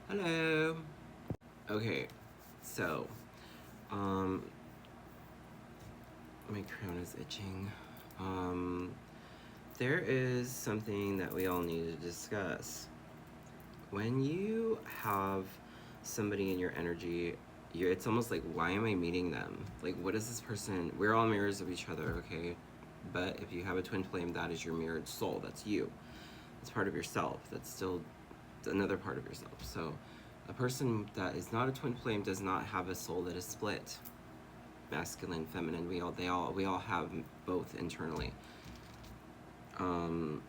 Hello. Okay, so, um, my crown is itching. Um, there is something that we all need to discuss. When you have somebody in your energy, it's almost like, why am I meeting them? Like, what is this person? We're all mirrors of each other, okay? But if you have a twin flame, that is your mirrored soul. That's you. It's part of yourself. That's still another part of yourself. So, a person that is not a twin flame does not have a soul that is split, masculine, feminine. We all have both internally. Um,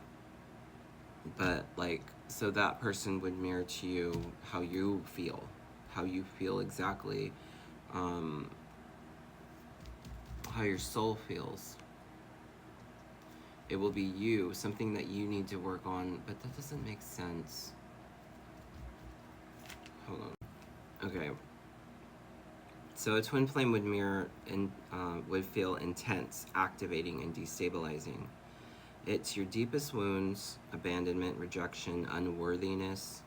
but like, so that person would mirror to you how you feel exactly, um, how your soul feels. It will be you, something that you need to work on, but that doesn't make sense. Hold on. Okay. So a twin flame would mirror and would feel intense, activating, and destabilizing. It's your deepest wounds, abandonment, rejection, unworthiness,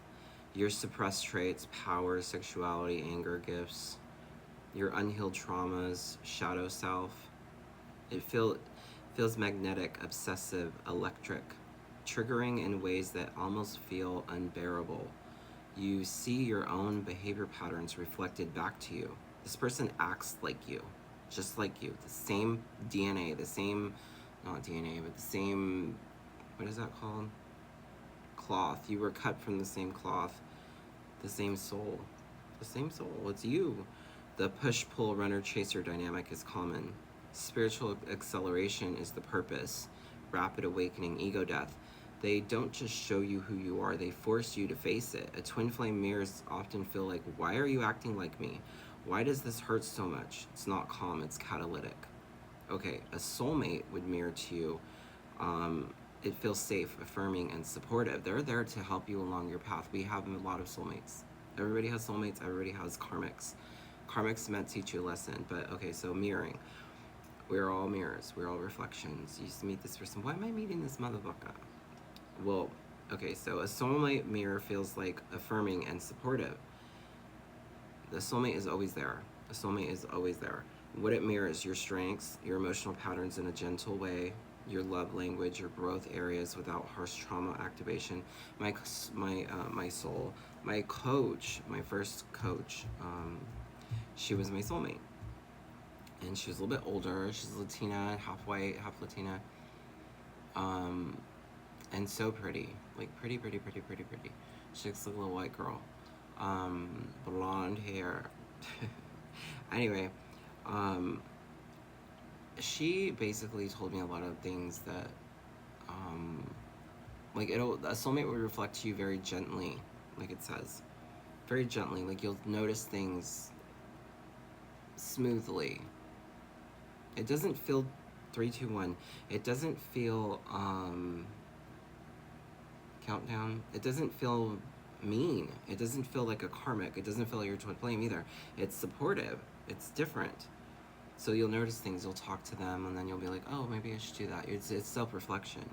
your suppressed traits, power, sexuality, anger, gifts, your unhealed traumas, shadow self. It feels magnetic, obsessive, electric, triggering in ways that almost feel unbearable. You see your own behavior patterns reflected back to you. This person acts like you, just like you. The same DNA, the same, not DNA, but the same, what is that called? Cloth. You were cut from the same cloth, the same soul. The same soul. It's you. The push pull runner chaser dynamic is common. Spiritual acceleration is the purpose. Rapid awakening, ego death. They don't just show you who you are, they force you to face it. A twin flame mirrors often feel like, why are you acting like me? Why does this hurt so much? It's not calm, it's catalytic. Okay, a soulmate would mirror to you. It feels safe, affirming, and supportive. They're there to help you along your path. We have a lot of soulmates. Everybody has soulmates, everybody has karmics. Karmics meant to teach you a lesson, but okay, so mirroring. We're all mirrors, we're all reflections. You meet this person, why am I meeting this motherfucker? Well, okay, so a soulmate mirror feels like affirming and supportive. The soulmate is always there. A soulmate is always there. What it mirrors, your strengths, your emotional patterns in a gentle way, your love language, your growth areas without harsh trauma activation. My soul, my coach, my first coach, she was my soulmate, and she was a little bit older. She's Latina, half white, half Latina, and so pretty, like pretty. She looks like a little white girl, blonde hair. Anyway, she basically told me a lot of things that, like a soulmate would reflect you very gently, like it says, very gently. Like you'll notice things smoothly. It doesn't feel 3, 2, 1. It doesn't feel countdown. It doesn't feel mean. It doesn't feel like a karmic. It doesn't feel like your twin flame either. It's supportive. It's different. So you'll notice things. You'll talk to them, and then you'll be like, "Oh, maybe I should do that." It's self-reflection.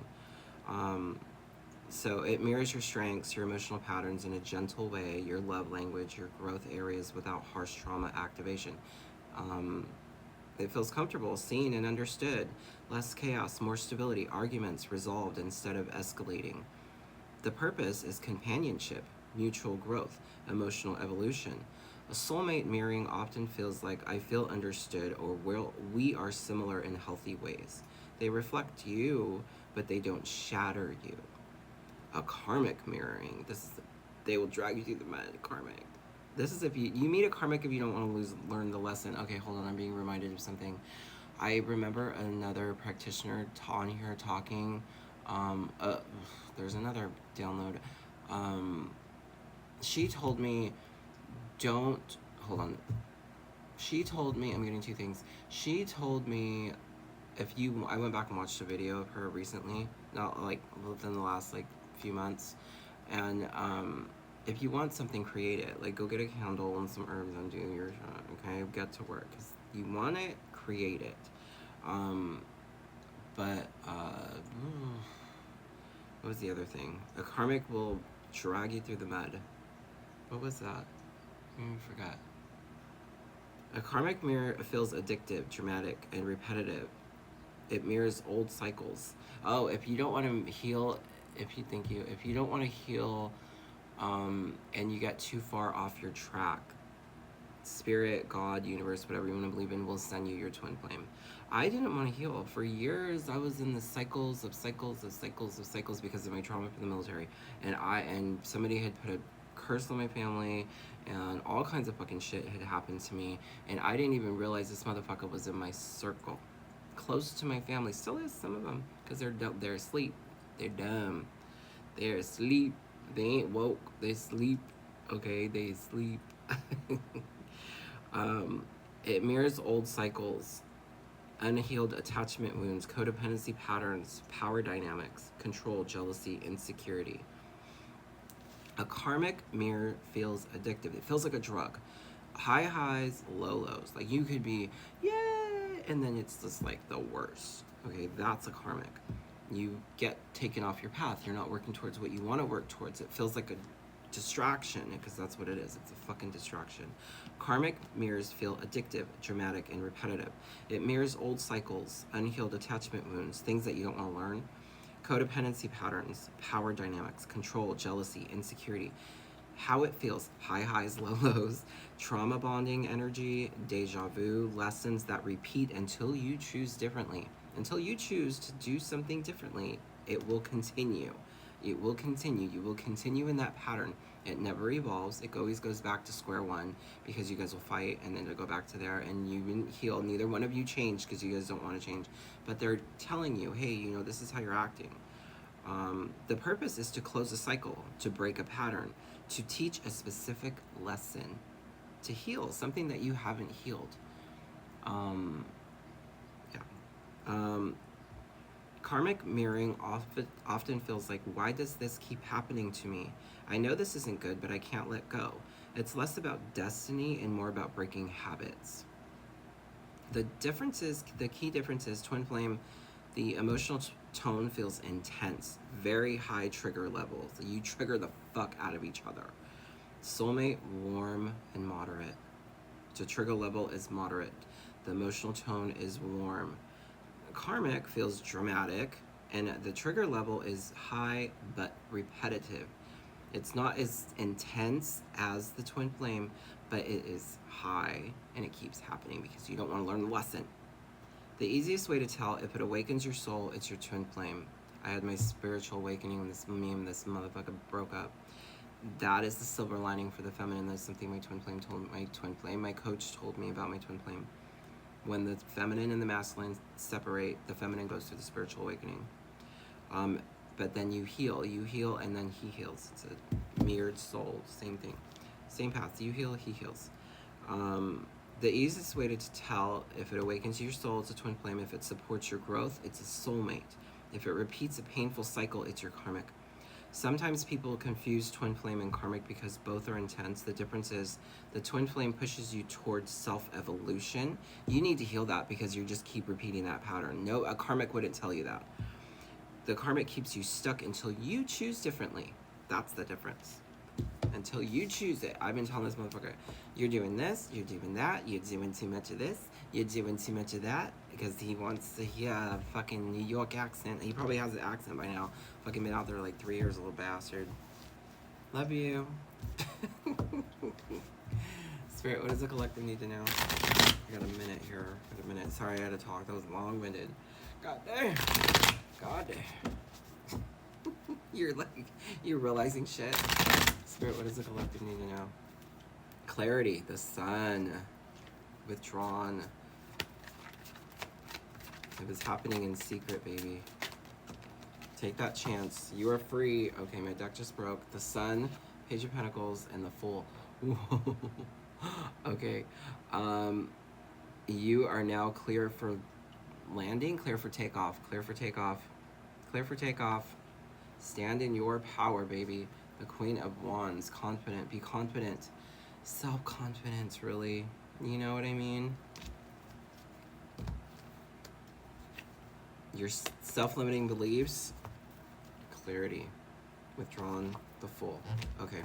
So it mirrors your strengths, your emotional patterns in a gentle way, your love language, your growth areas without harsh trauma activation. It feels comfortable, seen, and understood. Less chaos, more stability, arguments resolved instead of escalating. The purpose is companionship, mutual growth, emotional evolution. A soulmate mirroring often feels like I feel understood or we are similar in healthy ways. They reflect you, but they don't shatter you. A karmic mirroring, they will drag you through the mud, karmic. This is if you meet a karmic if you don't want to learn the lesson. Okay, hold on, I'm being reminded of something. I remember another practitioner on here talking. There's another download. She told me, don't, hold on. She told me, I'm getting two things. She told me, I went back and watched a video of her recently, not like within the last like few months, and if you want something, create it. Like go get a candle and some herbs and do your shot, okay? Get to work. 'Cause you want it, create it. But what was the other thing? A karmic will drag you through the mud. What was that? I forgot. A karmic mirror feels addictive, dramatic, and repetitive. It mirrors old cycles. Oh, if you don't want to heal, if you don't want to heal, and you get too far off your track, spirit, God, universe, whatever you want to believe in, will send you your twin flame. I didn't want to heal. For years, I was in the cycles because of my trauma from the military. And somebody had put a curse on my family, and all kinds of fucking shit had happened to me. And I didn't even realize this motherfucker was in my circle. Close to my family. Still is, some of them, because they're asleep. They're dumb. They're asleep. They ain't woke. They sleep. Okay, they sleep. It mirrors old cycles, unhealed attachment wounds, codependency patterns, power dynamics, control, jealousy, insecurity. A karmic mirror feels addictive. It feels like a drug. High highs, low lows. Like you could be, yay, and then it's just like the worst. Okay, that's a karmic. You get taken off your path. You're not working towards what you want to work towards. It feels like a distraction, because that's what it is. It's a fucking distraction. Karmic mirrors feel addictive, dramatic, and repetitive. It mirrors old cycles, unhealed attachment wounds, things that you don't want to learn, codependency patterns, power dynamics, control, jealousy, insecurity. How it feels, high highs, low lows, trauma bonding energy, deja vu, lessons that repeat until you choose differently. Until you choose to do something differently, it will continue. It will continue. You will continue in that pattern. It never evolves. It always goes back to square one, because you guys will fight and then it'll go back to there, and you didn't heal. Neither one of you changed because you guys don't want to change. But they're telling you, hey, this is how you're acting. The purpose is to close a cycle, to break a pattern, to teach a specific lesson, to heal something that you haven't healed. Karmic mirroring often feels like, why does this keep happening to me? I know this isn't good, but I can't let go. It's less about destiny and more about breaking habits. The key difference is twin flame, the emotional tone feels intense, very high trigger levels. You trigger the fuck out of each other. Soulmate, warm and moderate. The trigger level is moderate. The emotional tone is warm. Karmic feels dramatic, and the trigger level is high but repetitive. It's not as intense as the twin flame, but it is high, and it keeps happening because you don't want to learn the lesson. The easiest way to tell if it awakens your soul, it's your twin flame. I had my spiritual awakening when this motherfucker broke up. That is the silver lining for the feminine. That's something my coach told me about my twin flame. When the feminine and the masculine separate, the feminine goes through the spiritual awakening. But then you heal, and then he heals. It's a mirrored soul, same thing. Same path. You heal, he heals. The easiest way to tell if it awakens your soul, it's a twin flame. If it supports your growth, it's a soulmate. If it repeats a painful cycle, it's your karmic. Sometimes people confuse twin flame and karmic because both are intense. The difference is the twin flame pushes you towards self-evolution. You need to heal that because you just keep repeating that pattern. No, a karmic wouldn't tell you that. The karmic keeps you stuck until you choose differently. That's the difference. Until you choose it. I've been telling this motherfucker, you're doing this, you're doing that, you're doing too much of this, you're doing too much of that, because he wants to hear a fucking New York accent. He probably has an accent by now. Fucking been out there like 3 years, little bastard. Love you. Spirit, what does the collective need to know? I got a minute here. Sorry I had to talk. That was long-winded. God damn. God damn. You're realizing shit. Spirit, what does the collective need to know? Clarity, the sun, withdrawn. It was happening in secret, baby. Take that chance. You are free. Okay, my deck just broke. The sun, Page of Pentacles, and the Fool. Okay. You are now clear for landing, clear for takeoff, clear for takeoff, clear for takeoff. Stand in your power, baby. The Queen of Wands, confident. Be confident. Self-confidence, really. You know what I mean? Your self-limiting beliefs. Clarity. Withdrawn. The Fool. Okay.